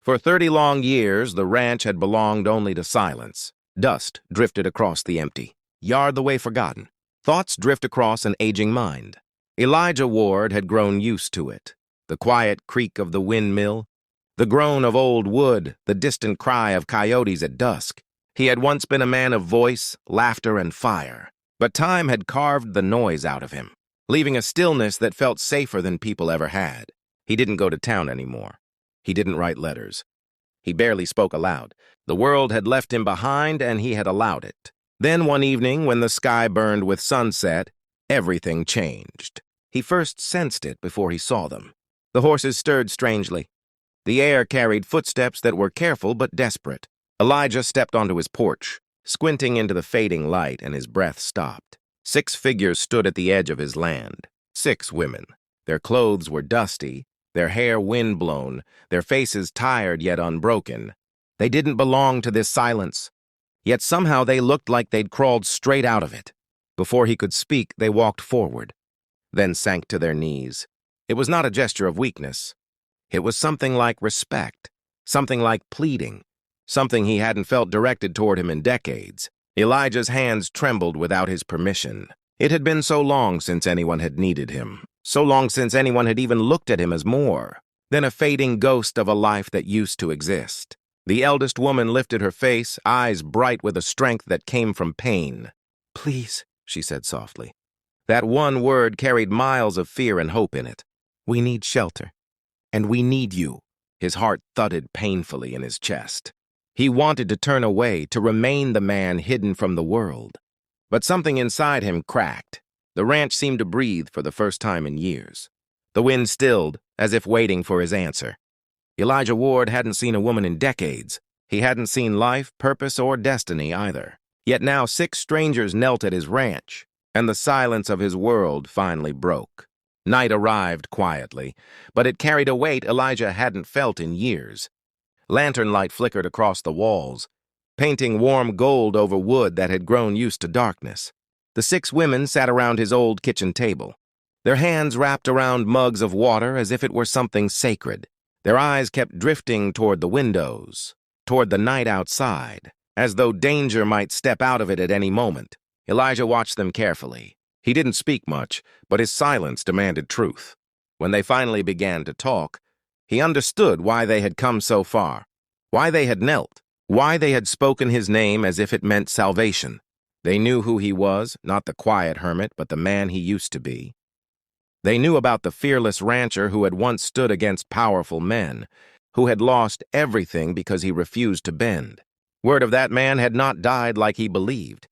For 30 long years, the ranch had belonged only to silence. Dust drifted across the empty, yard the way forgotten. Thoughts drift across an aging mind. Elijah Ward had grown used to it. The quiet creak of the windmill, the groan of old wood, the distant cry of coyotes at dusk. He had once been a man of voice, laughter, and fire. But time had carved the noise out of him, leaving a stillness that felt safer than people ever had. He didn't go to town anymore. He didn't write letters. He barely spoke aloud. The world had left him behind, and he had allowed it. Then one evening, when the sky burned with sunset, everything changed. He first sensed it before he saw them. The horses stirred strangely. The air carried footsteps that were careful but desperate. Elijah stepped onto his porch, squinting into the fading light, and his breath stopped. 6 figures stood at the edge of his land. 6 women. Their clothes were dusty, their hair wind-blown, their faces tired yet unbroken. They didn't belong to this silence, yet somehow they looked like they'd crawled straight out of it. Before he could speak, they walked forward, then sank to their knees. It was not a gesture of weakness. It was something like respect, something like pleading, something he hadn't felt directed toward him in decades. Elijah's hands trembled without his permission. It had been so long since anyone had needed him, so long since anyone had even looked at him as more than a fading ghost of a life that used to exist. The eldest woman lifted her face, eyes bright with a strength that came from pain. "Please," she said softly. That one word carried miles of fear and hope in it. "We need shelter, and we need you." His heart thudded painfully in his chest. He wanted to turn away, to remain the man hidden from the world. But something inside him cracked. The ranch seemed to breathe for the first time in years. The wind stilled, as if waiting for his answer. Elijah Ward hadn't seen a woman in decades. He hadn't seen life, purpose, or destiny either. Yet now 6 strangers knelt at his ranch, and the silence of his world finally broke. Night arrived quietly, but it carried a weight Elijah hadn't felt in years. Lantern light flickered across the walls, painting warm gold over wood that had grown used to darkness. The 6 women sat around his old kitchen table, their hands wrapped around mugs of water as if it were something sacred. Their eyes kept drifting toward the windows, toward the night outside, as though danger might step out of it at any moment. Elijah watched them carefully. He didn't speak much, but his silence demanded truth. When they finally began to talk, he understood why they had come so far, why they had knelt, why they had spoken his name as if it meant salvation. They knew who he was, not the quiet hermit, but the man he used to be. They knew about the fearless rancher who had once stood against powerful men, who had lost everything because he refused to bend. Word of that man had not died like he believed.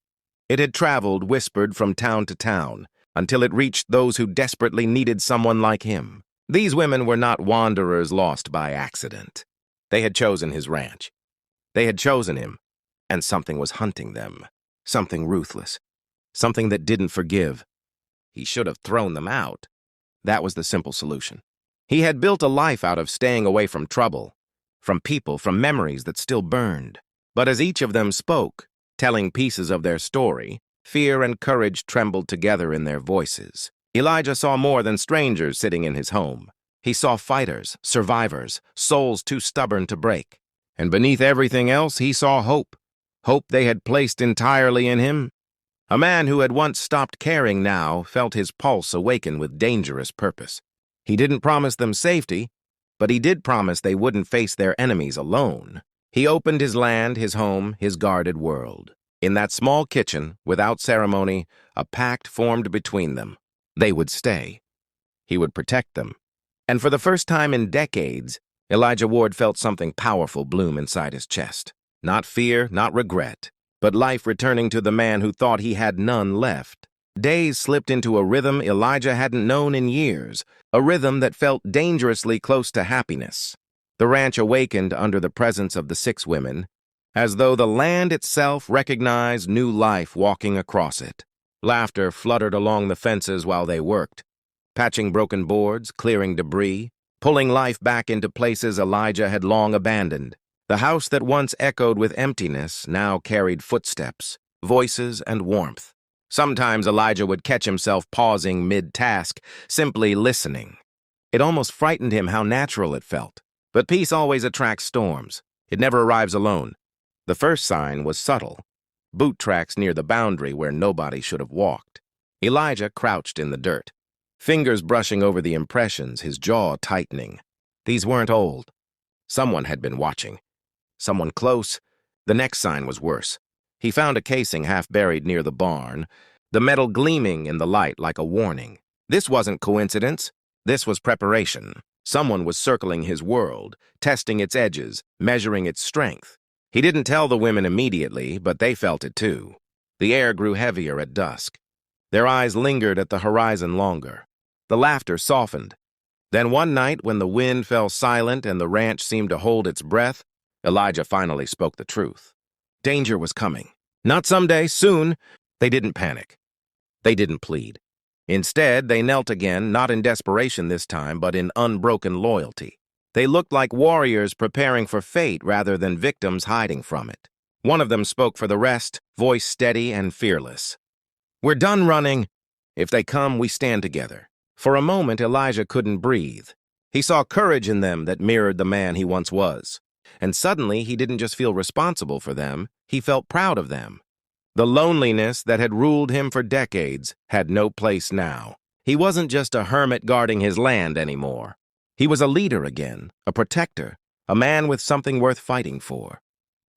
It had traveled, whispered from town to town, until it reached those who desperately needed someone like him. These women were not wanderers lost by accident. They had chosen his ranch. They had chosen him, and something was hunting them. Something ruthless. Something that didn't forgive. He should have thrown them out. That was the simple solution. He had built a life out of staying away from trouble, from people, from memories that still burned. But as each of them spoke, telling pieces of their story, fear and courage trembled together in their voices. Elijah saw more than strangers sitting in his home. He saw fighters, survivors, souls too stubborn to break. And beneath everything else, he saw hope. Hope they had placed entirely in him. A man who had once stopped caring now felt his pulse awaken with dangerous purpose. He didn't promise them safety, but he did promise they wouldn't face their enemies alone. He opened his land, his home, his guarded world. In that small kitchen, without ceremony, a pact formed between them. They would stay. He would protect them. And for the first time in decades, Elijah Ward felt something powerful bloom inside his chest. Not fear, not regret, but life returning to the man who thought he had none left. Days slipped into a rhythm Elijah hadn't known in years, a rhythm that felt dangerously close to happiness. The ranch awakened under the presence of the 6 women, as though the land itself recognized new life walking across it. Laughter fluttered along the fences while they worked, patching broken boards, clearing debris, pulling life back into places Elijah had long abandoned. The house that once echoed with emptiness now carried footsteps, voices, and warmth. Sometimes Elijah would catch himself pausing mid-task, simply listening. It almost frightened him how natural it felt. But peace always attracts storms. It never arrives alone. The first sign was subtle. Boot tracks near the boundary where nobody should have walked. Elijah crouched in the dirt, fingers brushing over the impressions, his jaw tightening. These weren't old. Someone had been watching. Someone close. The next sign was worse. He found a casing half buried near the barn, the metal gleaming in the light like a warning. This wasn't coincidence. This was preparation. Someone was circling his world, testing its edges, measuring its strength. He didn't tell the women immediately, but they felt it too. The air grew heavier at dusk. Their eyes lingered at the horizon longer. The laughter softened. Then one night, when the wind fell silent and the ranch seemed to hold its breath, Elijah finally spoke the truth. Danger was coming. Not someday, soon. They didn't panic. They didn't plead. Instead, they knelt again, not in desperation this time, but in unbroken loyalty. They looked like warriors preparing for fate rather than victims hiding from it. One of them spoke for the rest, voice steady and fearless. "We're done running. If they come, we stand together." For a moment, Elijah couldn't breathe. He saw courage in them that mirrored the man he once was. And suddenly, he didn't just feel responsible for them, he felt proud of them. The loneliness that had ruled him for decades had no place now. He wasn't just a hermit guarding his land anymore. He was a leader again, a protector, a man with something worth fighting for.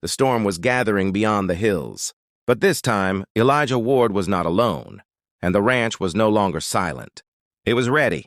The storm was gathering beyond the hills. But this time, Elijah Ward was not alone, and the ranch was no longer silent. It was ready.